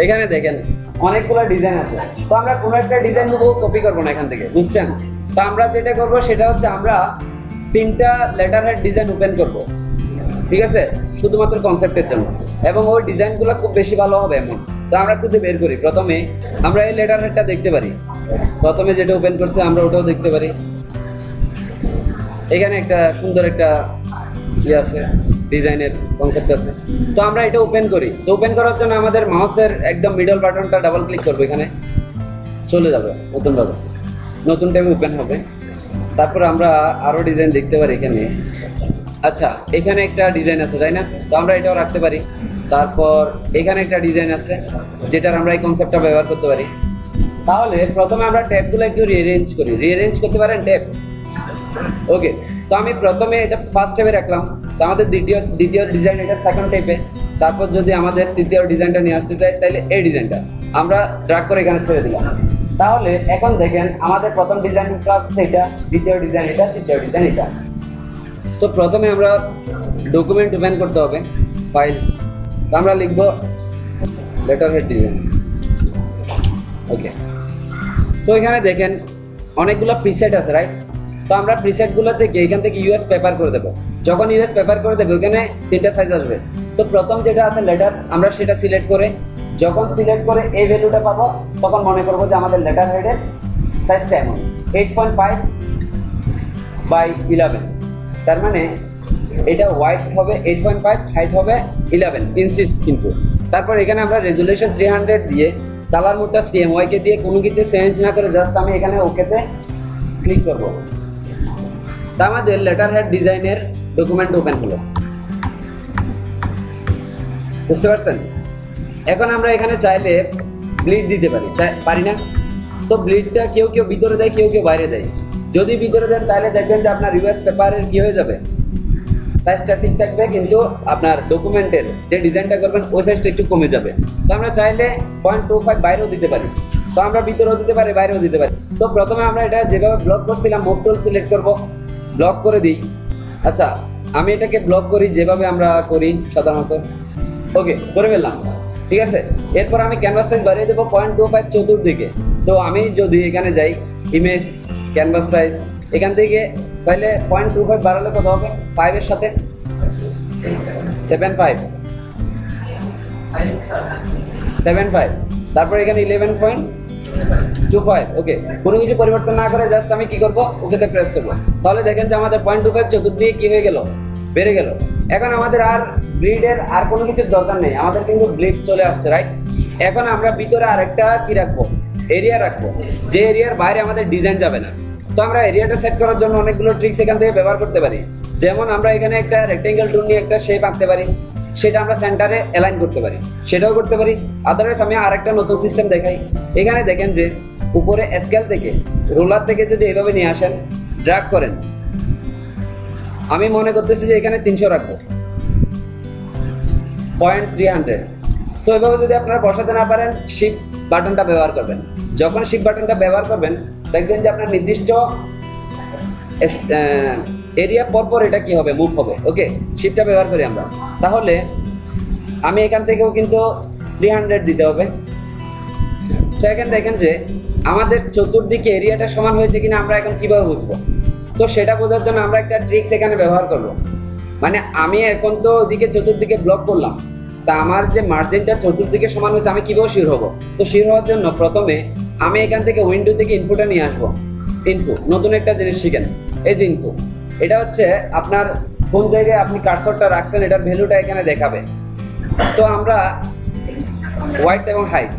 এখানে দেখেন অনেকগুলো ডিজাইন আছে, তো আমরা কোনো একটা ডিজাইন হুবহু কপি করবো না এখান থেকে, বুঝছেন? তো আমরা যেটা করবো সেটা হচ্ছে আমরা 3টা লেটার হেড ডিজাইন ওপেন করব, ঠিক আছে, শুধুমাত্র কনসেপ্টের জন্য, এবং ওই ডিজাইনগুলো খুব বেশি ভালো হবে এমন। তো আমরা খুঁজে বের করি। প্রথমে আমরা এই লেটার হেডটা দেখতে পারি, প্রথমে যেটা ওপেন করছে আমরা ওটাও দেখতে পারি। এখানে একটা সুন্দর একটা ইয়ে আছে, ডিজাইনের কনসেপ্ট আছে। তো আমরা এটা ওপেন করি। তো ওপেন করার জন্য আমাদের মাউসের একদম মিডল বাটনটা ডাবল ক্লিক করবো, এখানে চলে যাবে নতুনভাবে, নতুন ট্যাবে ওপেন হবে। তারপর আমরা আরও ডিজাইন দেখতে পারি এখানে। আচ্ছা, এখানে একটা ডিজাইন আছে তাই না? তো আমরা এটাও রাখতে পারি। তারপর এখানে একটা ডিজাইন আছে যেটার আমরা এই কনসেপ্টটা ব্যবহার করতে পারি। তাহলে প্রথমে আমরা ট্যাবগুলো একটু রিঅ্যারেঞ্জ করি। রিঅ্যারেঞ্জ করতে পারেন ট্যাব? ওকে, তো আমি প্রথমে এটা ফার্স্ট ট্যাবে রাখলাম। তো আমাদের দ্বিতীয় ডিজাইন এটা সেকেন্ড ট্যাবে। তারপর যদি আমাদের তৃতীয় ডিজাইনটা নিয়ে আসতে চাই তাহলে এই ডিজাইনটা আমরা ড্র্যাগ করে এখানে ছেড়ে দিলাম। তাহলে এখন দেখেন আমাদের প্রথম ডিজাইনটা হচ্ছে এটা, দ্বিতীয় ডিজাইন এটা, তৃতীয় ডিজাইন এটা। তো প্রথমে আমরা ডকুমেন্ট ওপেন করতে হবে, ফাইল। তো আমরা লিখবো লেটার হেড ডিজাইন। ওকে, তো এখানে দেখেন অনেকগুলো প্রিসেট আছে, রাইট? তো আমরা প্রিসেটগুলো থেকে এখান থেকে ইউএস পেপার করে দেবো। যখন ইউএস পেপার করে দেবো ওখানে 3টা সাইজ আসবে। তো প্রথম যেটা আছে লেটার, আমরা সেটা সিলেক্ট করে, যখন সিলেক্ট করে এই ভ্যালুটা পাবো তখন মনে করবো যে আমাদের লেটার হেডের সাইজটা এমন 8.5/11। তার মানে এটা ওয়াইড হবে 8.5, হাইট হবে 11 ইঞ্চিস কিন্তু। তারপর এখানে আমরা রেজুলেশন 300 দিয়ে, কালার মোডটা CMYK দিয়ে, কোনো কিছু চেঞ্জ না করে জাস্ট আমি এখানে ওকেতে ক্লিক করবো। তা আমাদের লেটার হেড ডিজাইনের ডকুমেন্ট ওপেন হলো, বুঝতে পারছেন? এখন আমরা এখানে চাইলে ব্লিড দিতে পারি না? তো ব্লিডটা কেউ কেউ ভিতরে দেয়, কেউ কেউ বাইরে দেয়। যদি ভিতরে দেন তাহলে দেখবেন যে আপনার ইউএস পেপারের কি হয়ে যাবে, সাইজটা ঠিক থাকবে, কিন্তু আপনার ডকুমেন্টের যে ডিজাইনটা করবেন ওই সাইজটা একটু কমে যাবে। তো আমরা চাইলে 0.25 বাইরেও দিতে পারি। তো আমরা ভিতরেও দিতে পারি, বাইরেও দিতে পারি। তো প্রথমে আমরা এটা যেভাবে ব্লক করছিলাম, মুভ টুল সিলেক্ট করব, ব্লক করে দিই। আচ্ছা, আমি এটাকে ব্লক করি যেভাবে আমরা করি সাধারণত। ওকে, করে ফেললাম, ঠিক আছে। এরপর আমি ক্যানভাস সাইজ বাড়িয়ে দেবো 0.25 চতুর্দিকে। তো আমি যদি এখানে যাই ইমেজ ক্যানভাস সাইজ, এখান থেকে তাহলে 0.25 বাড়ালে কত হবে? 5 এর সাথে 7.5, তারপর এখানে 11.25। ওকে, কোনো কিছু পরিবর্তন না করে জাস্ট আমি কি করব, ওকেতে প্রেস করব। তাহলে দেখেন যে আমাদের 0.25 চতুর্দিকে কি হয়ে গেল, বেড়ে গেল। এখন আমাদের আর ব্লিডের আর কোনো কিছুর দরকার নেই, আমাদের কিন্তু ব্লিড চলে আসছে, রাইট? এখন আমরা ভিতরে আরেকটা কি রাখবো, এরিয়া রাখবো, যে এরিয়ার বাইরে আমাদের ডিজাইন যাবে না। তো আমরা এরিয়াটা সেট করার জন্য অনেকগুলো ট্রিক্স এখান থেকে ব্যবহার করতে পারি। যেমন আমরা এখানে একটা রেক্টেঙ্গেল টুল নিয়ে একটা শেপ আঁকতে পারি, সেটা আমরা সেন্টারে অ্যালাইন করতে পারি, সেটাও করতে পারি। আদারওয়াইজ আমি আরেকটা নতুন সিস্টেম দেখাই। এখানে দেখেন যে উপরে স্কেল থেকে, রোলার থেকে যদি এইভাবে নিয়ে আসেন, ড্র্যাগ করেন, আমি মনে করতেছি যে এখানে 300 রাখবো, 0.300। তো এভাবে যদি আপনারা বসাতে না পারেন, শিফট বাটনটা ব্যবহার করবেন। যখন শিফট বাটনটা ব্যবহার করবেন দেখবেন যে আপনার নির্দিষ্ট এরিয়া পরপর এটা কি হবে, মুভ হবে। ওকে, শিফটটা ব্যবহার করি আমরা। তাহলে আমি এখান থেকেও কিন্তু 300 দিতে হবে। তো এখানে দেখেন যে আমাদের চতুর্দিকে এরিয়াটা সমান হয়েছে কিনা আমরা এখন কিভাবে বুঝবো? তো সেটা বোঝার জন্য আমরা একটা ট্রিক্স এখানে ব্যবহার করব। মানে আমি এখন তো ওদিকে চতুর্দিকে ব্লক করলাম, তা আমার যে মার্জিনটা চতুর্দিকে সমান হয়েছে আমি কীভাবে শিওর হবো? তো শিওর হওয়ার জন্য প্রথমে আমি এখান থেকে উইন্ডো থেকে ইনপুটটা নিয়ে আসবো। ইনপুট, নতুন একটা জিনিস শিখেন, এই যে ইনপুট, এটা হচ্ছে আপনার কোন জায়গায় আপনি কার্সরটা রাখছেন এটার ভ্যালুটা এখানে দেখাবে। তো আমরা হোয়াইট এবং হাইট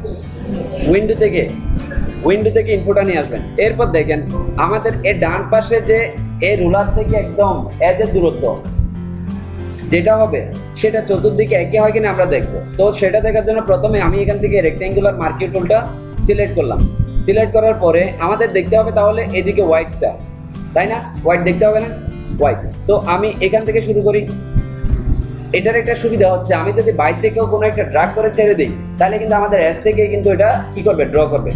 উইন্ডো থেকে ইনপুটটা নিয়ে আসবেন। এরপর দেখেন আমাদের এর ডান পাশে যে এই রুলার থেকে একদম এজের দূরত্ব যেটা হবে সেটা চতুর্দিকে একই হয় কিনা আমরা দেখবো। তো সেটা দেখার জন্য প্রথমে আমি এখান থেকে রেক্টেঙ্গুলার মার্কিং টুলটা সিলেক্ট করলাম। সিলেক্ট করার পরে আমাদের দেখতে হবে তাহলে এদিকে হোয়াইটটা, তাই না? হোয়াইট দেখতে হবে না, হোয়াইট। তো আমি এখান থেকে শুরু করি। এটার একটা সুবিধা হচ্ছে আমি যদি বাইর থেকেও কোনো একটা ড্র্যাগ করে ছেড়ে দিই তাহলে কিন্তু আমাদের এজ থেকে কিন্তু এটা কি করবে, ড্র করবে।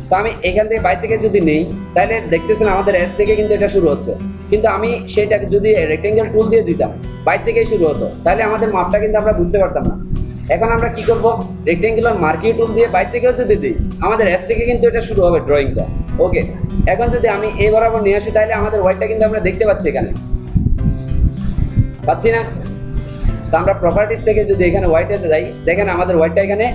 তো আমি এখান থেকে বাইর থেকে যদি নেই তাহলে দেখতেছেন আমাদের এজ থেকে কিন্তু এটা শুরু হচ্ছে, কিন্তু আমি সেটাকে যদি রেক্টেঙ্গেল টুল দিয়ে দিতাম বাইর থেকেই শুরু হতো, তাহলে আমাদের মাপটা কিন্তু আমরা বুঝতে পারতাম না। এখন আমরা কি করব, রেক্টেঙ্গুলার মার্কিং টুল দিয়ে বাইরে থেকেও যদি দিই, আমাদের এস থেকে কিন্তু এটা শুরু হবে ড্রয়িংটা। ওকে, এখন যদি আমি এই বরাবর নিয়ে আসি, তাহলে আমাদের হোয়াইটটা কিন্তু আমরা দেখতে পাচ্ছি এখানে, পাচ্ছি না? তো আমরা প্রপার্টিস থেকে যদি এখানে হোয়াইটে যাই, দেখেন আমাদের হোয়াইটটা এখানে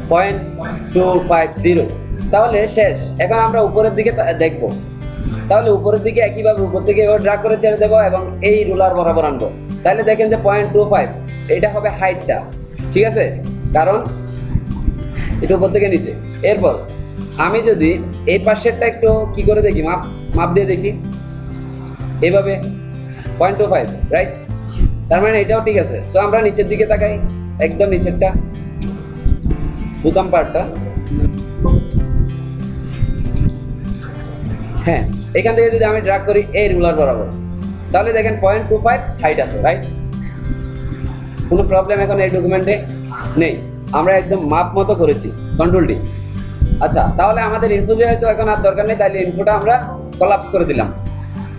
0.250, তাহলে শেষ। এখন আমরা উপরের দিকে দেখব, তাহলে উপরের দিকে একইভাবে উপর থেকে এবার ড্রাগ করে ছেড়ে দেবো এবং এই রুলার বরাবর আনবো, তাহলে দেখেন যে 0.25 এটা হবে হাইটটা, ঠিক আছে? কারণ এটা উপর থেকে নিচে। এরপর আমি যদি এই পাশেরটা একটু কি করে দেখি, মাপ দিয়ে দেখি, এইভাবে 0.25, রাইট? তার মানে এটাও ঠিক আছে। তো আমরা নিচের দিকে তাকাই, একদম নিচেরটা, বুতাম পার্টটা, হ্যাঁ, এখান থেকে যদি আমি ড্রাগ করি এই রুলার বরাবর, তাহলে দেখেন 0.25 হাইট আছে, রাইট? কোনো প্রবলেম এখন এই ডকুমেন্টে নেই, আমরা একদম মাপ মতো করেছি, কন্ট্রোল ডি। আচ্ছা, তাহলে আমাদের ইনফো যেহেতু এখন আর দরকার নেই, তাহলে ইনফোটা আমরা কলাপস করে দিলাম।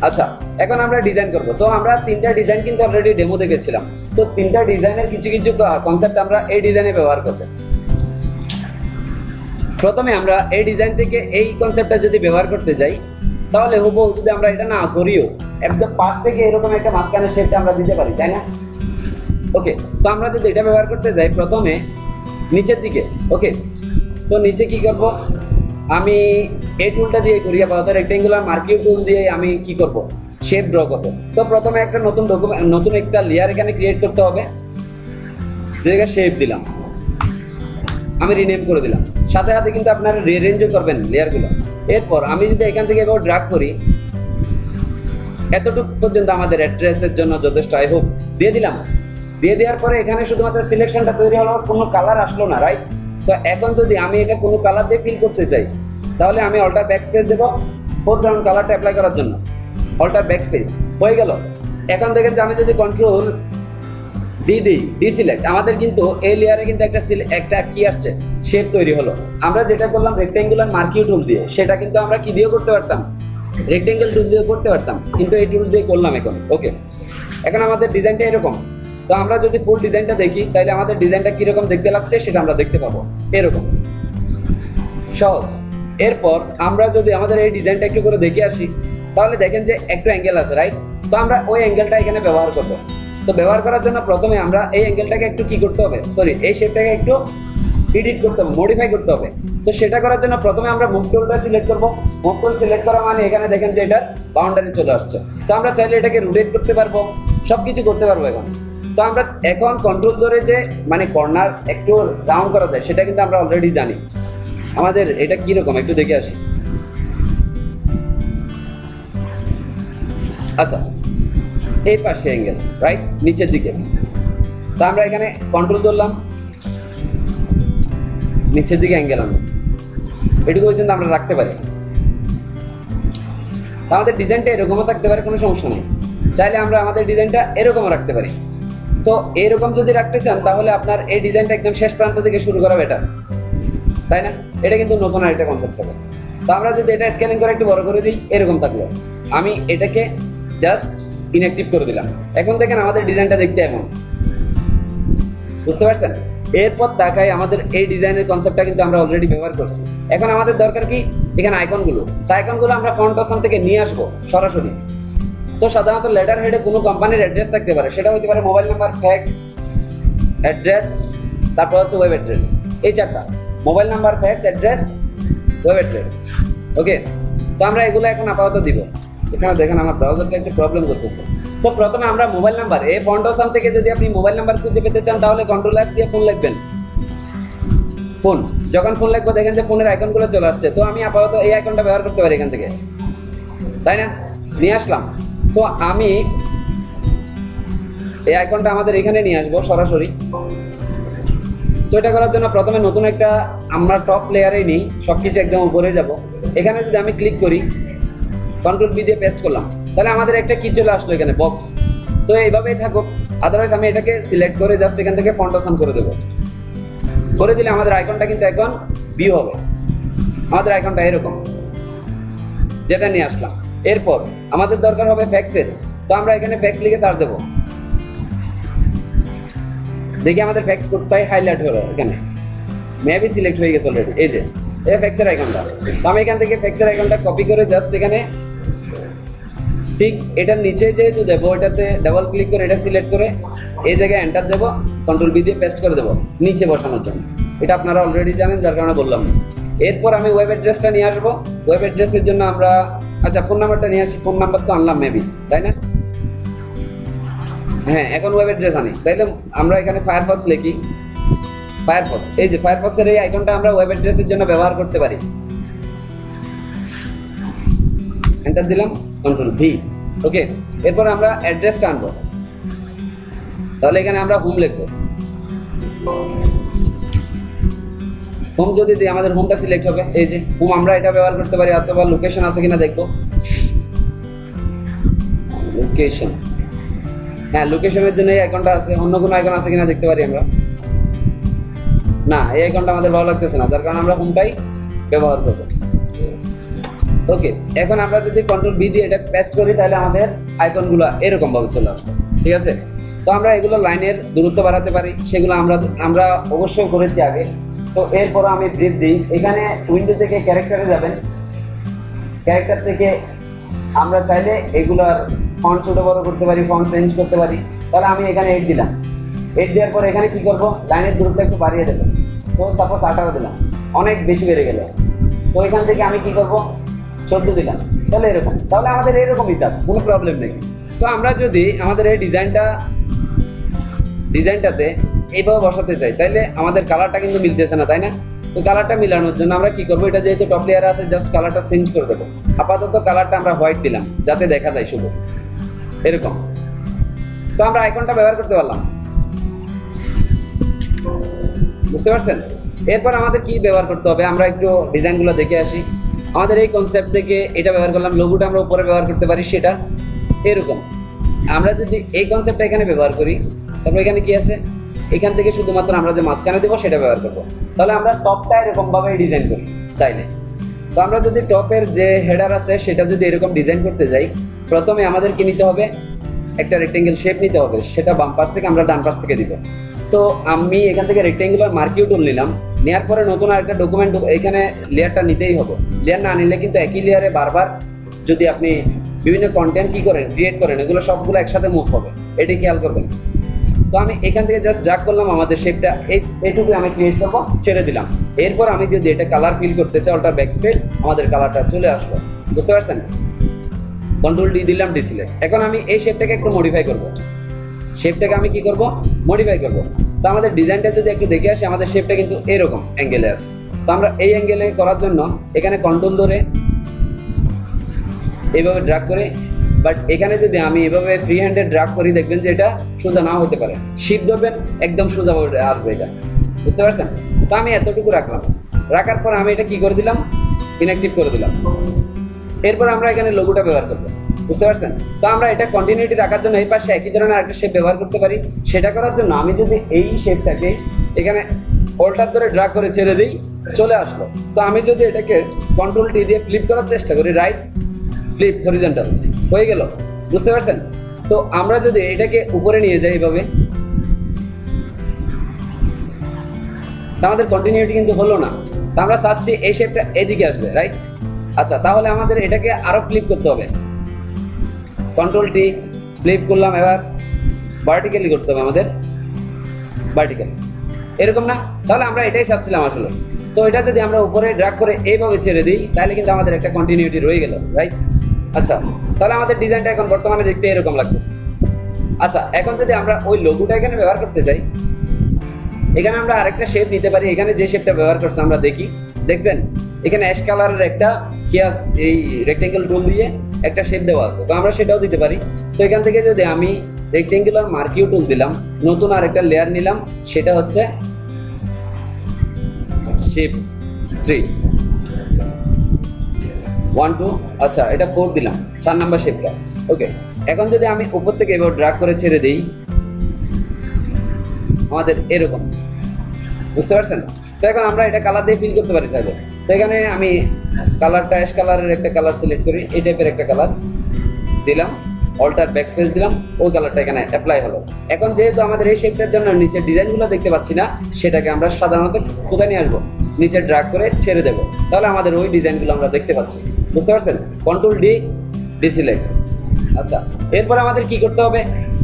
আচ্ছা, এখন আমরা ডিজাইন করব। তো আমরা 3টা ডিজাইন কিন্তু অলরেডি ডেমো দেখেছিলাম, তো 3টা ডিজাইনের কিছু কিছু কনসেপ্ট আমরা এই ডিজাইনে ব্যবহার করব। প্রথমে আমরা এই ডিজাইন থেকে এই কনসেপ্টটা যদি ব্যবহার করতে যাই, তাহলে হুবহু যদি আমরা এটা না করিও, একদম পাশ থেকে এরকম একটা মাঝখানে শেপটা আমরা দিতে পারি, তাই না? ওকে, তো আমরা যদি এটা ব্যবহার করতে যাই, প্রথমে নিচের দিকে, ওকে, তো নিচে কি করব, আমি এই টুলটা দিয়ে করি, আপাতত রেক্টেঙ্গুলার মার্কিং টুল দিয়ে আমি কি করব, শেপ ড্র করব। তো প্রথমে একটা নতুন একটা লেয়ার এখানে ক্রিয়েট করতে হবে, যেটা শেপ দিলাম, আমি রিনেম করে দিলাম, সাথে সাথে কিন্তু আপনারা রিঅ্যারেঞ্জও করবেন লেয়ারগুলো। এরপর আমি যদি এখান থেকে এবার ড্রাগ করি, এতটুকু পর্যন্ত আমাদের অ্যাড্রেসের জন্য যথেষ্ট, আই হোপ দিয়ে দিলাম। দিয়ে দেওয়ার পরে এখানে শুধুমাত্র সিলেকশনটা তৈরি হলো, কোনো কালার আসলো না, রাইট? তো এখন যদি আমি এটা কোনো কালার দিয়ে ফিল করতে চাই, তাহলে আমি অল্টার ব্যাক স্পেস দেবো ফোরগ্রাউন্ড কালারটা অ্যাপ্লাই করার জন্য, অল্টার ব্যাক স্পেস হয়ে গেল। এখন দেখেন যে আমি যদি কন্ট্রোল ডি সিলেক্ট, আমাদের কিন্তু এই লেয়ারে কিন্তু একটা কি আসছে, শেপ তৈরি হলো। আমরা যেটা করলাম রেক্টেঙ্গুলার মার্কিং টুল দিয়ে, সেটা কিন্তু আমরা কি দিয়ে করতে পারতাম, রেক্টেঙ্গেল টুল দিয়ে করতে পারতাম, কিন্তু এই টুল দিয়ে করলাম এখন। ওকে, এখন আমাদের ডিজাইনটা এরকম। তো আমরা যদি ফুল ডিজাইনটা দেখি, তাহলে আমাদের ডিজাইনটা কিরকম দেখতে লাগছে সেটা আমরা দেখতে পাবো, এরকম সহজ। এরপর আমরা যদি আমাদের এই ডিজাইনটা একটু করে দেখে আসি, তাহলে দেখেন যে একটু অ্যাঙ্গেল আছে, রাইট? তো আমরা ওই অ্যাঙ্গেলটা এখানে ব্যবহার করবো। তো ব্যবহার করার জন্য প্রথমে আমরা এই অ্যাঙ্গেলটাকে একটু কি করতে হবে, এই শেপটাকে একটু এডিট করতে হবে, মডিফাই করতে হবে। তো সেটা করার জন্য প্রথমে আমরা মুভ টুলটা সিলেক্ট করব। মুভ টুল সিলেক্ট করা মানে এখানে দেখেন যে এটার বাউন্ডারি চলে আসছে। তো আমরা চাইলে এটাকে রোটেট করতে পারবো, সব কিছু করতে পারবো এখন। তো আমরা এখন কন্ট্রোল ধরে যে মানে কর্নার একটু রাউন্ড করা যায়, সেটা কিন্তু আমরা অলরেডি জানি। আমাদের এটা কিরকম একটু দেখে আসি। আচ্ছা, এই পাশে অ্যাঙ্গেল, রাইট, নিচের দিকে। তো আমরা এখানে কন্ট্রোল ধরলাম, নিচের দিকে অ্যাঙ্গেল আনবো, এটুকু পর্যন্ত আমরা রাখতে পারি। আমাদের ডিজাইনটা এরকমও থাকতে পারে, কোনো সমস্যা নেই। চাইলে আমরা আমাদের ডিজাইনটা এরকমও রাখতে পারি। তো এরকম যদি রাখতে চান, তাহলে আপনার এই ডিজাইনটা একদম শেষ প্রান্ত থেকে শুরু করা বেটার, তাই না? এটা কিন্তু নতুন আর একটা কনসেপ্ট হবে। তো আমরা যদি এটা স্ক্যানিং করে একটু বড় করে দিই, এরকম থাকলো। আমি এটাকে জাস্ট ইনঅ্যাক্টিভ করে দিলাম। এখন দেখেন আমাদের ডিজাইনটা দেখতে এমন, বুঝতে পারছেন? এরপর তাকাই আমাদের এই ডিজাইনের কনসেপ্টটা কিন্তু আমরা অলরেডি ব্যবহার করছি। এখন আমাদের দরকার কি, এখানে আইকনগুলো। তো আইকনগুলো আমরা ফন্ট অপশন থেকে নিয়ে আসবো সরাসরি। তো সাধারণত লেটার হেডে কোনো কোম্পানির অ্যাড্রেস থাকতে পারে, সেটা হতে পারে মোবাইল নাম্বার, ফ্যাক্স, অ্যাড্রেস, তারপর হচ্ছে ওয়েব অ্যাড্রেস। এই চারটা, mobile number, fax, address, web address. Okay, তো আমরা এগুলো এখন আপাতত দিব। এখানে দেখেন আমার ব্রাউজারটা একটু প্রবলেম করতেছে। তো প্রথমে আমরা মোবাইল নাম্বার, এই ফন্ট অপশন থেকে যদি আপনি মোবাইল নাম্বার খুঁজে পেতে চান, তাহলে কন্ট্রোল এফ দিয়ে ফোন লিখবেন। ফোন, যখন ফোন লিখবো দেখেন যে ফোনের আইকনগুলো চলে আসছে। তো আমি আপাতত এই আইকনটা ব্যবহার করতে পারি এখান থেকে, তাই না? নিয়ে আসলাম। তো আমি এই আইকনটা আমাদের এখানে নিয়ে আসবো সরাসরি। তো এটা করার জন্য প্রথমে নতুন একটা আমরা টপ লেয়ারে নিই, সবকিছু একদম উপরে যাব। এখানে যদি আমি ক্লিক করি, কন্ট্রোল বি দিয়ে পেস্ট করলাম, তাহলে আমাদের একটা কি চলে আসলো এখানে, বক্স। তো এইভাবেই থাকুক। আদারওয়াইজ আমি এটাকে সিলেক্ট করে জাস্ট এখান থেকে ফন্ট অপশন করে দেবো। করে দিলে আমাদের আইকনটা কিন্তু এখন ভিউ হবে। আমাদের আইকনটা এরকম, যেটা নিয়ে আসলাম। এরপর আমাদের দরকার হবে ফ্যাক্সের। তো আমরা এখানে ফ্যাক্স লিখে সার্চ দেবো। দেখি আমাদের ফ্যাক্স কোডটাই হাইলাইট হলো এখানে, মেবি সিলেক্ট হয়ে গেছে অলরেডি। এই যে এই ফ্যাক্সের আইকনটা, তো আমি এখান থেকে ফ্যাক্সের আইকনটা কপি করে জাস্ট এখানে ঠিক এটার নিচে যেহেতু দেবো, এটাতে ডাবল ক্লিক করে এটা সিলেক্ট করে এই জায়গায় এন্টার দেবো, কন্ট্রোল বি দিয়ে পেস্ট করে দেবো নিচে বসানোর জন্য। এটা আপনারা অলরেডি জানেন, যার কারণে বললাম না। এরপর আমি ওয়েব অ্যাড্রেসটা নিয়ে আসবো। ওয়েব অ্যাড্রেসের জন্য আমরা আচ্ছা ফোন নাম্বারটা নিয়ে আসি। ফোন নাম্বার তো আনলাম মেবি, তাই না? হ্যাঁ, এখন ওয়েব অ্যাড্রেস আনি। তাইলে আমরা এখানে ফায়ারফক্স লিখি, ফায়ারফক্স। এই যে ফায়ারফক্সের এই আইকনটা আমরা ওয়েব অ্যাড্রেসের জন্য ব্যবহার করতে পারি। এন্টার দিলাম, কন্ট্রোল ভি, ওকে। এরপর আমরা অ্যাড্রেসটা আনবো, তাহলে এখানে আমরা হোম লিখবো। হোম যদি দিই আমাদের হোমটা সিলেক্ট হবে। এই যে হোম আমরা এটা ব্যবহার করতে পারি, অথবা লোকেশন আছে কিনা দেখবো। লোকেশন, হ্যাঁ লোকেশনের জন্য এই আইকনটা আছে। অন্য কোনো আইকন আছে কিনা দেখতে পারি আমরা। না, এই আইকনটা আমাদের ভালো লাগতেছে না, যার কারণে আমরা হোমটাই ব্যবহার করবো। ওকে, এখন আমরা যদি কন্ট্রোল বি দিয়ে এটা পেস্ট করি, তাহলে আমাদের আইকনগুলো এরকম ভাবে চলে আসবে, ঠিক আছে? তো আমরা এগুলো লাইনের দূরত্ব বাড়াতে পারি, সেগুলো আমরা অবশ্যই করেছি আগে। তো এরপর আমি ব্রিফ দিই। এখানে উইন্ডো থেকে ক্যারেক্টারে যাবেন, ক্যারেক্টার থেকে আমরা চাইলে এগুলোর ফন্ট ছোট বড় করতে পারি, ফন্ট চেঞ্জ করতে পারি। তাহলে আমি এখানে 8 দিলাম। 8 দেওয়ার পর এখানে কি করব, লাইনের দূরত্ব একটু বাড়িয়ে দেবো। তো সাপোজ 18 দিলাম, অনেক বেশি বেড়ে গেল। তো এখান থেকে আমি কি করব, 14 দিলাম। তাহলে এরকম, তাহলে আমাদের এরকমই কাজ, কোনো প্রবলেম নেই। তো আমরা যদি আমাদের এই ডিজাইনটাতে এইভাবে বসাতে চাই, তাইলে আমাদের কালারটা কিন্তু মিলতেছে না, তাই না? তো কালারটা মিলানোর জন্য আমরা কি করবো, এটা যেহেতু টপ লেয়ার আছে, জাস্ট কালারটা চেঞ্জ করে দেবো। আপাতত কালারটা আমরা হোয়াইট দিলাম, যাতে দেখা যায় শুধু এরকম। তো আমরা আইকনটা ব্যবহার করতে পারলাম, বুঝতে পারছেন? এরপর আমাদের কি ব্যবহার করতে হবে, আমরা একটু ডিজাইনগুলো দেখে আসি। আমাদের এই কনসেপ্ট থেকে এটা ব্যবহার করলাম। লোগোটা আমরা উপরে ব্যবহার করতে পারি, সেটা এরকম। আমরা যদি এই কনসেপ্টটা এখানে ব্যবহার করি, তারপর এখানে কি আছে, এখান থেকে শুধুমাত্র আমরা যে মাঝখানে দেবো সেটা ব্যবহার করবো। তাহলে আমরা টপটা এরকমভাবে ডিজাইন করি চাইলে। তো আমরা যদি টপের যে হেডার আছে সেটা যদি এরকম ডিজাইন করতে যাই, প্রথমে আমাদের কি নিতে হবে, একটা রেক্টেঙ্গেল শেপ নিতে হবে। সেটা বাম পাশ থেকে আমরা ডান পাশ থেকে দিব। তো আমি এখান থেকে রেক্টেঙ্গুলার মার্কিউ টুল নিলাম। নেওয়ার পরে নতুন আরেকটা ডকুমেন্ট, এখানে লেয়ারটা নিতেই হবে। লেয়ার না নিলে কিন্তু একই লেয়ারে বারবার যদি আপনি বিভিন্ন কন্টেন্ট কি করেন, ক্রিয়েট করেন, এগুলো সবগুলো একসাথে মুভ হবে, এটি খেয়াল করবেন। তো আমি এখান থেকে জাস্ট ড্র্যাগ করলাম, আমাদের শেপটা এইটুকু আমি ক্রিয়েট করবো, ছেড়ে দিলাম। এরপর আমি যদি এটা কালার ফিল করতে চাই, অল্টার ব্যাক স্পেস, আমাদের কালারটা চলে আসলো, বুঝতে পারছেন? কন্ট্রোল ডি দিলাম, ডিসিলেক্ট। এখন আমি এই শেপটাকে একটু মডিফাই করব। শেপটাকে আমি কি করব, মডিফাই করব। তো আমাদের ডিজাইনটা যদি একটু দেখে আসি, আমাদের শেপটা কিন্তু এরকম অ্যাঙ্গেলে আছে। তো আমরা এই অ্যাঙ্গেলে করার জন্য এখানে কন্ট্রোল ধরে এইভাবে ড্র্যাগ করে, বাট এখানে যদি আমি এভাবে ফ্রি হ্যান্ডে ড্র্যাগ করি, দেখবেন যে এটা সোজা নাও হতে পারে। শিফট ধরবেন, একদম সোজা আসবে এটা, বুঝতে পারছেন? তো আমি এতটুকু রাখলাম। রাখার পর আমি এটা কি করে দিলাম, ইনঅ্যাক্টিভ করে দিলাম। এরপর আমরা এখানে লোগোটা ব্যবহার করবো, বুঝতে পারছেন? তো আমরা এটা কন্টিনিউটি রাখার জন্য এই পাশে একই ধরনের আরেকটা শেপ ব্যবহার করতে পারি। সেটা করার জন্য আমি যদি এই শেপটাকে এখানে অল্টার ধরে ড্র্যাগ করে ছেড়ে দিই, চলে আসলো। তো আমি যদি এটাকে কন্ট্রোল টি দিয়ে ফ্লিপ করার চেষ্টা করি, রাইট ফ্লিপ হরিজন্টাল, হয়ে গেল, বুঝতে পারছেন? তো আমরা যদি এটাকে উপরে নিয়ে যাই এইভাবে, আমাদের কন্টিনিউটি কিন্তু হলো না। তো আমরা চাচ্ছি এই শেপটা এদিকে আসবে, রাইট? আচ্ছা, তাহলে আমাদের এটাকে আরো ফ্লিপ করতে হবে। কন্ট্রোল টি, ফ্লিপ করলাম। এবার ভার্টিক্যালি করতে হবে আমাদের, ভার্টিক্যাল, এরকম না? তাহলে আমরা এটাই চাচ্ছিলাম আসলে। তো এটা যদি আমরা উপরে ড্র্যাগ করে এইভাবে ছেড়ে দিই, তাহলে কিন্তু আমাদের একটা কন্টিনিউটি রয়ে গেল, রাইট? আচ্ছা, তাহলে আমাদের ডিজাইনটা এখন বর্তমানে দেখতে এরকম লাগতেছে। আচ্ছা, এখন যদি আমরা ওই লোগোটা এখানে ব্যবহার করতে চাই, এখানে আমরা আরেকটা শেপ নিতে পারি। এখানে যে শেপটা ব্যবহার করছে আমরা দেখি, দেখছেন এখানে অ্যাশ কালারের একটা এই রেক্টেঙ্গেল টুল দিয়ে একটা শেপ দেওয়া আছে। তো আমরা সেটাও দিতে পারি। তো এখান থেকে যদি আমি রেক্টেঙ্গুলার মার্কিউ টুল দিলাম, নতুন আরেকটা লেয়ার নিলাম, সেটা হচ্ছে শেপ 3 1 2, আচ্ছা এটা 4 দিলাম, 4 নাম্বার শেপটা, ওকে। এখন যদি আমি উপর থেকে এবার ড্র্যাগ করে ছেড়ে দিই, আমাদের এরকম, বুঝতে পারছেন? তো এখন আমরা এটা কালার দিয়ে ফিল করতে পারি চাইলে। তো এখানে আমি কালারটা অ্যাশ কালারের একটা কালার সিলেক্ট করি, এই টাইপের একটা কালার দিলাম। অল্টার ব্যাকস্পেস দিলাম, ওই কালারটা এখানে অ্যাপ্লাই হলো। এখন যেহেতু আমাদের এই শেপটার জন্য নিচের ডিজাইনগুলো দেখতে পাচ্ছি না, সেটাকে আমরা সাধারণত কোথায় নিয়ে আসবো, নিচে ড্র্যাগ করে ছেড়ে দেবো, তাহলে আমাদের ওই ডিজাইনগুলো আমরা দেখতে পাচ্ছি। বুঝতে পারছেন? Control D, deselect. আচ্ছা, এরপর আমাদের কি করতে হবে,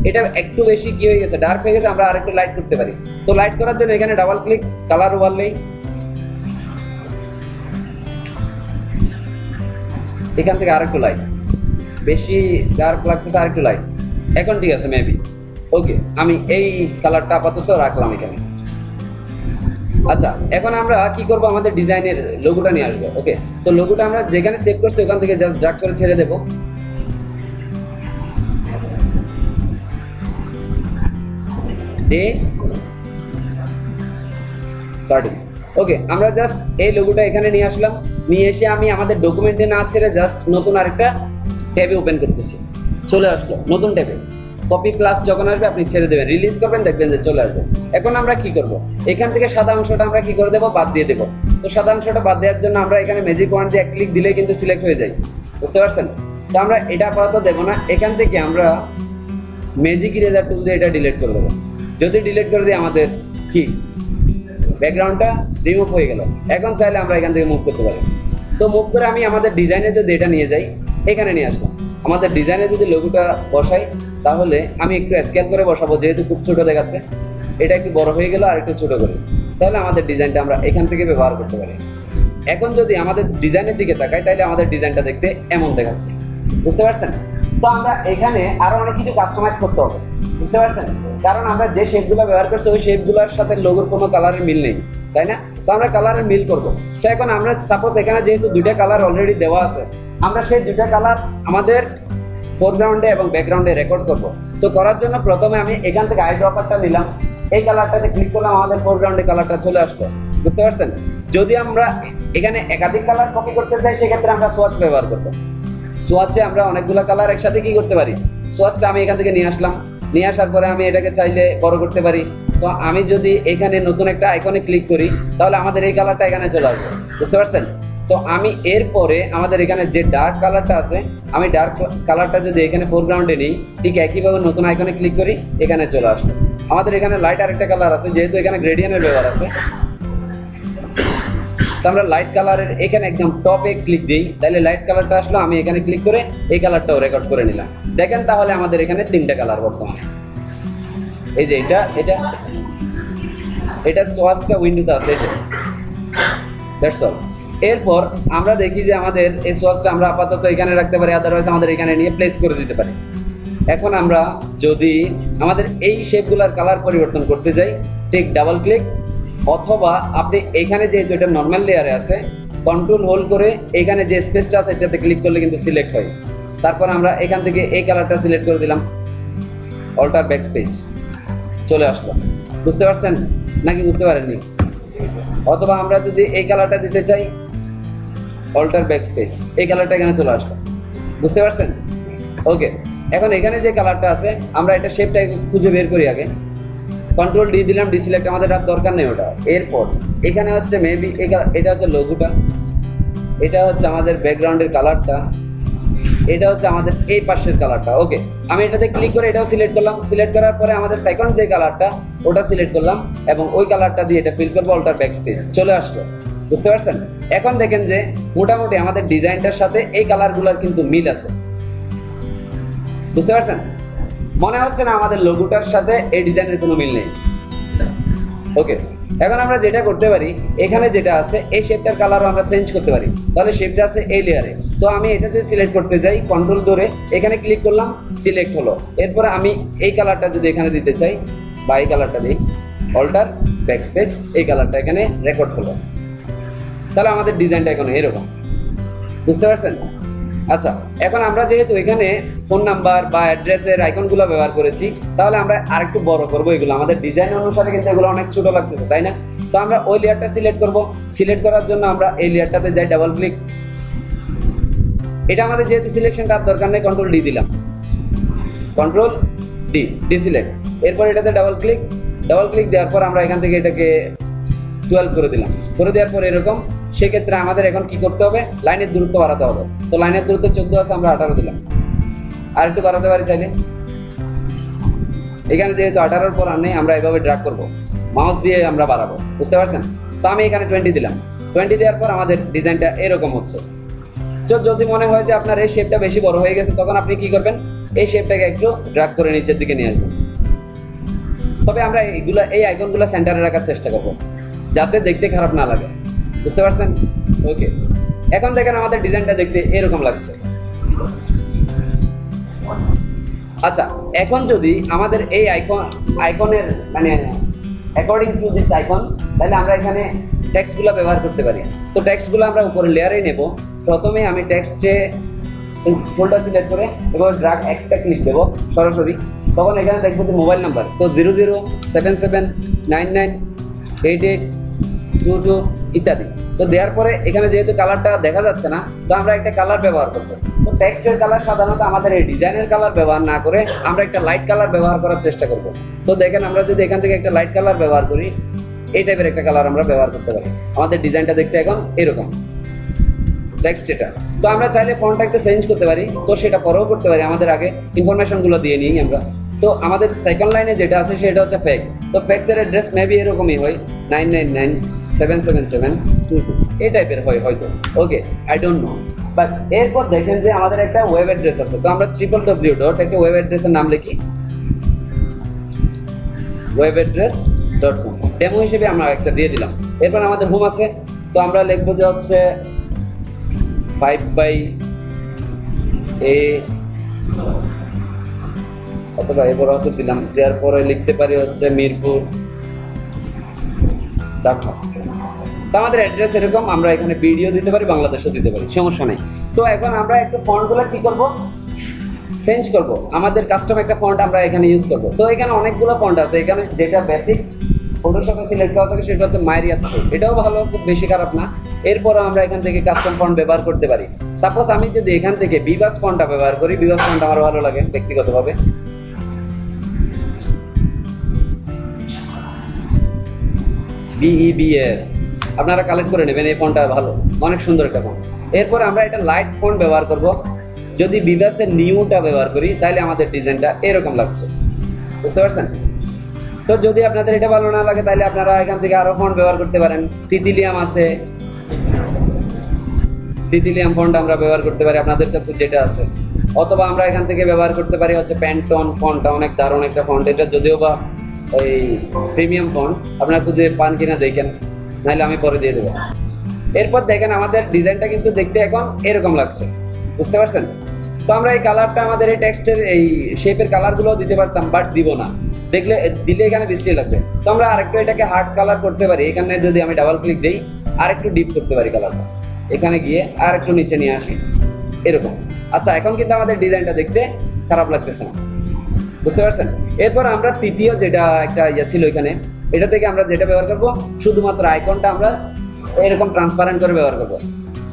এটা একটু বেশি কি হয়ে গেছে, ডার্ক হয়ে গেছে, আমরা আরেকটু লাইট করতে পারি। তো লাইট করার জন্য এখানে ডাবল ক্লিক, কালার ওভারলে, এখান থেকে আরেকটু লাইট, বেশি ডার্ক লাগতেছে, আরেকটু লাইট। এখন ঠিক আছে মেবি, ওকে, আমি এই কালারটা আপাতত রাখলাম এখানে। আচ্ছা, এখন আমরা কি করব, আমাদের ডিজাইনের লোগোটা নিয়ে আসবো। ওকে, তো লোগোটা আমরা যেখানে সেভ করছি ওখান থেকে জাস্ট ড্র্যাগ করে ছেড়ে দেবো। ওকে, আমরা জাস্ট এই লোগোটা এখানে নিয়ে আসলাম, নিয়ে এসে আমি আমাদের ডকুমেন্টে না ছেড়ে জাস্ট নতুন আরেকটা ট্যাবে ওপেন করতেছি। চলে আসলো নতুন ট্যাবে, কপি প্লাস যখন আসবে আপনি ছেড়ে দেবেন, রিলিজ করবেন, দেখবেন যে চলে আসবে। এখন আমরা কি করব, এখান থেকে সাদা অংশটা আমরা কি করে দেবো, বাদ দিয়ে দেবো। তো সাদা অংশটা বাদ দেওয়ার জন্য আমরা এখানে ম্যাজিক পয়েন্ট দিয়ে এক ক্লিক দিলেই কিন্তু সিলেক্ট হয়ে যায়। বুঝতে পারছেন? তো আমরা এটা আপাতত দেবো না, এখান থেকে আমরা ম্যাজিক ইরেজার টুল দিয়ে এটা ডিলিট করে দেবো। যদি ডিলিট করে দিই আমাদের কি ব্যাকগ্রাউন্ডটা রিমুভ হয়ে গেল। এখন চাইলে আমরা এখান থেকে মুভ করতে পারি। তো মুভ করে আমি আমাদের ডিজাইনে যদি এটা নিয়ে যাই, এখানে নিয়ে আসলাম, আমাদের ডিজাইনে যদি লোগোটা বসাই, তাহলে আমি একটু স্কেল করে বসাবো, যেহেতু খুব ছোটো দেখাচ্ছে। এটা একটু বড় হয়ে গেল, আর একটু ছোটো করে, তাহলে আমাদের ডিজাইনটা আমরা এখান থেকে ব্যবহার করতে পারি। এখন যদি আমাদের ডিজাইনের দিকে তাকাই, তাহলে আমাদের ডিজাইনটা দেখতে এমন দেখাচ্ছে। বুঝতে পারছেন? তো আমরা এখানে আরো অনেক কিছু কাস্টমাইজ করতে হবে। বুঝতে পারছেন? কারণ আমরা যে শেপগুলো ব্যবহার করছি ওই শেপগুলোর সাথে লোগোর কোনো কালারের মিল নেই, তাই না? তো আমরা কালারের মিল করব। তো এখন আমরা সাপোজ এখানে যেহেতু দুইটা কালার অলরেডি দেওয়া আছে, আমরা সেই দুইটা কালার আমাদের ফোরগ্রাউন্ডে এবং ব্যাকগ্রাউন্ডে রেকর্ড করব। তো করার জন্য প্রথমে আমি এখান থেকে আই ড্রপারটা নিলাম, এই কালারটাতে ক্লিক করলাম, আমাদের ফোরগ্রাউন্ডে কালারটা চলে আসলো। বুঝতে পারছেন? যদি আমরা এখানে একাধিক কালার কপি করতে চাই, সেক্ষেত্রে আমরা সোয়াচ ব্যবহার করবো। সোয়াচে আমরা অনেকগুলো কালার একসাথে কি করতে পারি, সোয়াচটা আমি এখান থেকে নিয়ে আসলাম, নিয়ে আসার পরে আমি এটাকে চাইলে বড় করতে পারি। তো আমি যদি এখানে নতুন একটা আইকনে ক্লিক করি, তাহলে আমাদের এই কালারটা এখানে চলে আসবে। বুঝতে পারছেন? তো আমি এরপরে আমাদের এখানে যে ডার্ক কালারটা আছে, আমি ডার্ক কালারটা যদি এখানে ফোরগ্রাউন্ডে নিই, ঠিক একইভাবে নতুন আইকনে ক্লিক করি, এখানে চলে আসলো। আমাদের এখানে লাইট আরেকটা কালার আছে, যেহেতু এখানে গ্রেডিয়েন্টের ব্যবহার আছে, তো আমরা লাইট কালারের এখানে একদম টপে ক্লিক দিই, তাহলে লাইট কালারটা আসলো, আমি এখানে ক্লিক করে এই কালারটাও রেকর্ড করে নিলাম। দেখেন তাহলে আমাদের এখানে তিনটা কালার বর্তমানে, এই যে এটা সোয়াচটা উইন্ডোতে আছে, এই যে দ্যাটস অল। এরপর আমরা দেখি যে আমাদের এই সোয়াচটা আমরা আপাতত এখানে রাখতে পারি, আদারওয়াইজ আমাদের এখানে নিয়ে প্লেস করে দিতে পারি। এখন আমরা যদি আমাদের এই শেপগুলোর কালার পরিবর্তন করতে যাই, ঠিক ডাবল ক্লিক, অথবা আপনি এখানে যেহেতু এটা নর্মাল লেয়ারে আছে, কন্ট্রোল হোল্ড করে এখানে যে স্পেসটা আছে এটাতে ক্লিক করলে কিন্তু সিলেক্ট হয়। তারপর আমরা এখান থেকে এই কালারটা সিলেক্ট করে দিলাম, অল্টার ব্যাকস্পেস, চলে আসলো। বুঝতে পারছেন নাকি বুঝতে পারেননি? অথবা আমরা যদি এই কালারটা দিতে চাই, অল্টার ব্যাকস্পেস, এই কালারটা এখানে চলে আসলো। বুঝতে পারছেন? ওকে, এখন এখানে যে কালারটা আছে, আমরা এটা শেপটা খুঁজে বের করি আগে। কন্ট্রোল ডি দিলাম, ডিসিলেক্ট, আমাদের আর দরকার নেই ওটা। এরপর এখানে হচ্ছে মেবি এটা হচ্ছে লোগোটা, এটা হচ্ছে আমাদের ব্যাকগ্রাউন্ডের কালারটা, এটা হচ্ছে আমাদের এই পাশের কালারটা। ওকে, আমি এটাতে ক্লিক করে এটাও সিলেক্ট করলাম। সিলেক্ট করার পরে আমাদের সেকেন্ড যে কালারটা, ওটা সিলেক্ট করলাম এবং ওই কালারটা দিয়ে এটা ফিল করবো, অল্টার ব্যাকস্পেস, চলে আসলো। বুঝতে পারছেন? এখন দেখেন যে মোটামুটি আমাদের ডিজাইনটার সাথে এই কালারগুলোর কিন্তু মিল আছে। বুঝতে পারছেন? মনে হচ্ছে না আমাদের লোগোটার সাথে এই ডিজাইনের কোনো মিল নেই। ওকে, এখন আমরা যেটা করতে পারি, এখানে যেটা আছে এই শেপটার কালারও আমরা চেঞ্জ করতে পারি। তাহলে শেপটা আছে এই লেয়ারে, তো আমি এটা যদি সিলেক্ট করতে যাই, কন্ট্রোল ধরে এখানে ক্লিক করলাম, সিলেক্ট হলো। এরপরে আমি এই কালারটা যদি এখানে দিতে চাই, বা এই কালারটা দিই, অল্টার ব্যাকস্পেস, এই কালারটা এখানে রেকর্ড হলো। তাহলে আমাদের ডিজাইনটা এখন এরকম। বুঝতে পারছেন? আচ্ছা, এখন আমরা যেহেতু এখানে ফোন নাম্বার বা অ্যাড্রেসের আইকনগুলো ব্যবহার করেছি, তাহলে আমরা আরেকটু বড় করবো এগুলো। আমাদের ডিজাইন অনুসারে কিন্তু এগুলো অনেক ছোট লাগতেছে, তাই না? তো আমরা ওই লেয়ারটা সিলেক্ট করব। সিলেক্ট করার জন্য আমরা এই লেয়ারটাতে যাই, ডাবল ক্লিক। এটা আমাদের যেহেতু সিলেকশনটা দরকার নেই, কন্ট্রোল ডি দিলাম, কন্ট্রোল ডি, ডিসিলেক্ট। এরপর এটাতে ডাবল ক্লিক দেওয়ার পর আমরা এখান থেকে এটাকে 12 করে দিলাম। করে দেওয়ার পর এরকম, সেক্ষেত্রে আমাদের এখন কি করতে হবে, লাইনের দূরত্ব বাড়াতে হবে। তো লাইনের দূরত্ব 14 আছে, আমরা 18 দিলাম। আর একটু বাড়াতে পারি চাইলে। এখানে যেহেতু 18 পর আর নেই, আমরা এভাবে ড্র্যাগ করবো, মাউস দিয়ে আমরা বাড়াবো, বুঝতে পারছেন? তো আমি এখানে 20 দিলাম। 20 দেওয়ার পর আমাদের ডিজাইনটা এরকম হচ্ছে। তো যদি মনে হয় যে আপনার এই শেপটা বেশি বড় হয়ে গেছে, তখন আপনি কি করবেন, এই শেপটাকে একটু ড্র্যাগ করে নিচের দিকে নিয়ে আসবেন। তবে আমরা এই আইকনগুলো সেন্টারে রাখার চেষ্টা করবো, যাতে দেখতে খারাপ না লাগে, বুঝতে পারছেন? ওকে, এখন দেখেন আমাদের ডিজাইনটা দেখতে এরকম লাগছে। আচ্ছা, এখন যদি আমাদের এই আইকনের মানে অ্যাকর্ডিং টু দিস আইকন, তাহলে আমরা এখানে টেক্সটগুলো ব্যবহার করতে পারি। তো টেক্সটগুলো আমরা উপরে লেয়ারে নেব। প্রথমে আমি টেক্সটে ফোল্ডার সিলেক্ট করে এবং ড্র্যাগ একটা ক্লিক দেবো সরাসরি, তখন এখানে দেখবো যে মোবাইল নাম্বার, তো 0077998822 ইত্যাদি। তো দেওয়ার পরে এখানে যেহেতু কালারটা দেখা যাচ্ছে না, তো আমরা একটা কালার ব্যবহার করবো। তো টেক্সটের কালার সাধারণত আমাদের এই ডিজাইনের কালার ব্যবহার না করে আমরা একটা লাইট কালার ব্যবহার করার চেষ্টা করব। তো দেখেন, আমরা যদি এখান থেকে একটা লাইট কালার ব্যবহার করি, এই টাইপের একটা কালার আমরা ব্যবহার করতে পারি। আমাদের ডিজাইনটা দেখতে এখন এরকম, টেক্সট এটা। তো আমরা চাইলে ফন্টটা একটু চেঞ্জ করতে পারি, তো সেটা পরেও করতে পারি। আমাদের আগে ইনফরমেশনগুলো দিয়ে নিই আমরা। তো আমাদের সেকেন্ড লাইনে যেটা আছে সেটা হচ্ছে ফ্যাক্স। তো ফ্যাক্সের অ্যাড্রেস মেবি এরকমই হয়, 99977722 এই টাইপের হয় হয়তো। ওকে, আই ডোন্ট নো। বাট এরপর দেখেন যে আমাদের একটা ওয়েব অ্যাড্রেস আছে। তো আমরা www. একটা ওয়েব অ্যাড্রেসের নাম লিখি, webaddress.com ডেমো হিসেবে আমরা একটা দিয়ে দিলাম। এরপর আমাদের হোম আছে, তো আমরা লিখবো যে হচ্ছে 5/A অথবা এরপর হয়তো দিলাম, দেওয়ার পরে লিখতে পারি হচ্ছে মিরপুর ঢাকা। তো আমাদের অ্যাড্রেস এরকম, আমরা এখানে ভিডিও দিতে পারি, বাংলাদেশও দিতে পারি, সমস্যা নেই। তো এখন আমরা একটু ফন্টগুলো কি করব, চেঞ্জ করব। আমাদের কাস্টম একটা ফন্ট আমরা এখানে ইউজ করব। তো এখানে অনেকগুলো ফন্ট আছে। এখানে যেটা বেসিক ফটোশপে সিলেক্ট করা থাকে সেটা হচ্ছে মাইরিয়া, এটাও ভালো, খুব বেশি খারাপ না। এরপর আমরা এখান থেকে কাস্টম ফন্ট ব্যবহার করতে পারি। সাপোজ আমি যদি এখান থেকে বিবাস ফন্টটা ব্যবহার করি, বিবাস ফন্ট আমার ভালো লাগে ব্যক্তিগতভাবে। BEBS আপনারা কালেক্ট করে নেবেন, এই ফন্টটা ভালো, অনেক সুন্দর একটা ফন্ট। এরপর আমরা এটা লাইট ফন্ট ব্যবহার করব। যদি বিবাসের নিউটা ব্যবহার করি, তাহলে আমাদের ডিজাইনটা এরকম লাগছে, বুঝতে পারছেন? তো যদি আপনাদের এটা ভালো না লাগে, তাহলে আপনারা এখান থেকে আরো ফন্ট ব্যবহার করতে পারেন। তিতিলিয়াম আছে, তিতিলিয়াম ফন্ট আমরা ব্যবহার করতে পারি, আপনাদের কাছে যেটা আছে। অথবা আমরা এখান থেকে ব্যবহার করতে পারি হচ্ছে প্যান্টন ফন্টটা, অনেক দারুণ একটা ফন্ট। এটা যদিও বা ওই প্রিমিয়াম ফন্ট, আপনারা খুঁজে পান কিনা দেখেন, নাহলে আমি পরে দিয়ে দেবো। এরপর দেখেন আমাদের ডিজাইনটা কিন্তু দেখতে এখন এরকম লাগছে, বুঝতে পারছেন? তো আমরা এই কালারটা আমাদের এই টেক্সটের এই শেপের কালারগুলো দিতে পারতাম, বাট দিব না, দিলে এখানে বিশ্রী লাগবে। তো আমরা আরেকটু এটাকে হার্ড কালার করতে পারি। এখানে যদি আমি ডাবল ক্লিক দিই, আরেকটু ডিপ করতে পারি কালারটা, এখানে গিয়ে আর একটু নিচে নিয়ে আসি, এরকম। আচ্ছা, এখন কিন্তু আমাদের ডিজাইনটা দেখতে খারাপ লাগতেছে না, বুঝতে পারছেন? এরপর আমরা তৃতীয় যেটা একটা ইয়ে ছিল এখানে, এটা থেকে আমরা যেটা ব্যবহার করবো, শুধুমাত্র আইকনটা আমরা এরকম ট্রান্সপারেন্ট করে ব্যবহার করবো,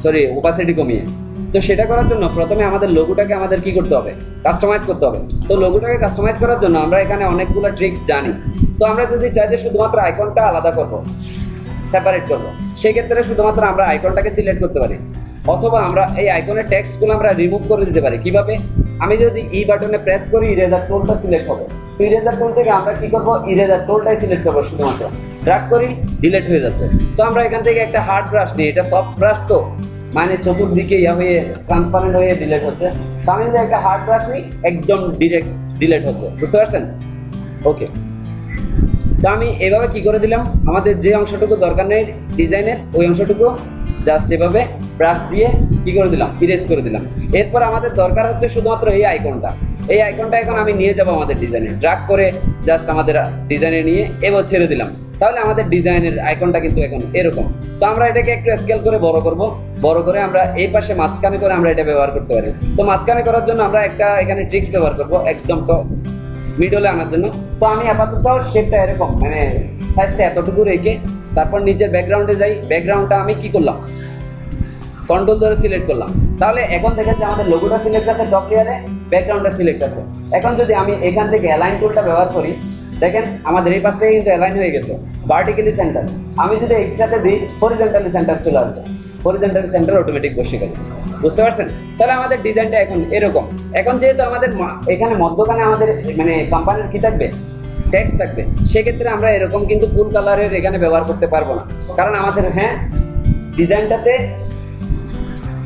সরি ওপাসিটি কমিয়ে। তো সেটা করার জন্য প্রথমে আমাদের লোগোটাকে আমাদের কি করতে হবে, কাস্টমাইজ করতে হবে। তো লোগোটাকে কাস্টমাইজ করার জন্য আমরা এখানে অনেকগুলো ট্রিক্স জানি। তো আমরা যদি চাই যে শুধুমাত্র আইকনটা আলাদা করবো, সেপারেট করবো, সেক্ষেত্রে শুধুমাত্র আমরা আইকনটাকে সিলেক্ট করতে পারি। অথবা আমরা এই আইকনের টেক্সটগুলো আমরা রিমুভ করে দিতে পারি। কিভাবে? আমি যদি ই বাটনে প্রেস করি, ইরেজার টুলটা সিলেক্ট হবে। তো ইরেজার টুল থেকে আমরা কি করবো, ইরেজার টুলটাই সিলেক্ট করবো শুধুমাত্র, ড্র্যাগ করি, ডিলিট হয়ে যাচ্ছে। তো আমরা এখান থেকে একটা হার্ড ব্রাশ নিই, এটা সফট ব্রাশ, তো মানে চতুর্দিকে ইয়া হয়ে ট্রান্সপারেন্ট হয়ে ডিলিট হচ্ছে। তো আমি যদি একটা হার্ড ব্রাশ নিই, একদম ডিরেক্ট ডিলিট হচ্ছে, বুঝতে পারছেন? ওকে, তো আমি এভাবে কি করে দিলাম, আমাদের যে অংশটুকু দরকার নেই ডিজাইনের, ওই অংশটুকু জাস্ট এভাবে ব্রাশ দিয়ে কি করে দিলাম, ইরেজ করে দিলাম। এরপর আমাদের দরকার হচ্ছে শুধুমাত্র এই আইকনটা। এই আইকনটা এখন আমি নিয়ে যাব আমাদের ডিজাইনে, ড্র্যাগ করে জাস্ট আমাদের ডিজাইনে নিয়ে এবার ছেড়ে দিলাম। তাহলে আমাদের ডিজাইনের আইকনটা কিন্তু এখন এরকম। তো আমরা এটাকে একটু স্কেল করে বড় করব, বড় করে আমরা এই পাশে মাঝখানে করে আমরা এটা ব্যবহার করতে পারি। তো মাঝখানে করার জন্য আমরা একটা এখানে ট্রিক্স ব্যবহার করব, একদম তো মিডলে আনার জন্য। তো আমি আপাতত শেপটা এরকম, মানে সাইজটা এতটুকু রেখে তারপর নিচের ব্যাকগ্রাউন্ডে যাই। ব্যাকগ্রাউন্ডটা আমি কি করলাম, কন্ট্রোল ধরে সিলেক্ট করলাম। তাহলে এখন দেখেন যে আমাদের লোগোটা সিলেক্ট আছে টপ লেয়ারে, ব্যাকগ্রাউন্ডটা সিলেক্ট আছে। এখন যদি আমি এখান থেকে অ্যালাইন টুলটা ব্যবহার করি, দেখেন আমাদের এই পাশ থেকে কিন্তু অ্যালাইন হয়ে গেছে ভার্টিক্যালি সেন্টার। আমি যদি একটাতে দিই, হরিজন্টালি সেন্টার চলে আসবে। হরিজন্টাল সেন্টার অটোমেটিক বসে গেল। বুঝতে পারছেন? তাহলে আমাদের ডিজাইনটা এখন এরকম। এখন যেহেতু আমাদের এখানে মধ্যখানে আমাদের মানে কোম্পানির কি থাকবে, টেক্সট থাকবে, সেক্ষেত্রে আমরা এরকম কিন্তু ফুল কালারের এখানে ব্যবহার করতে পারবো না, কারণ আমাদের ডিজাইনটাতে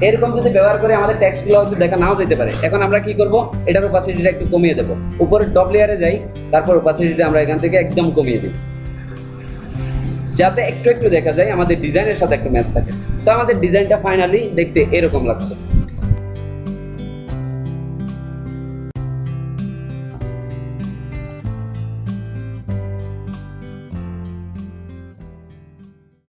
এরকম যদি ব্যবহার করে আমাদের টেক্সটগুলো হয়তো দেখা নাও যেতে পারে। এখন আমরা কি করব, এটার ওপাসিটিটা একটু কমিয়ে দেবো, উপরে টপ লেয়ারে যাই, তারপর ওপাসিটিটা আমরা এখান থেকে একদম কমিয়ে দিই, যাতে একটু একটু দেখা যায়, আমাদের ডিজাইনের সাথে একটু ম্যাচ থাকে। তো আমাদের ডিজাইনটা ফাইনালি দেখতে এরকম লাগছে।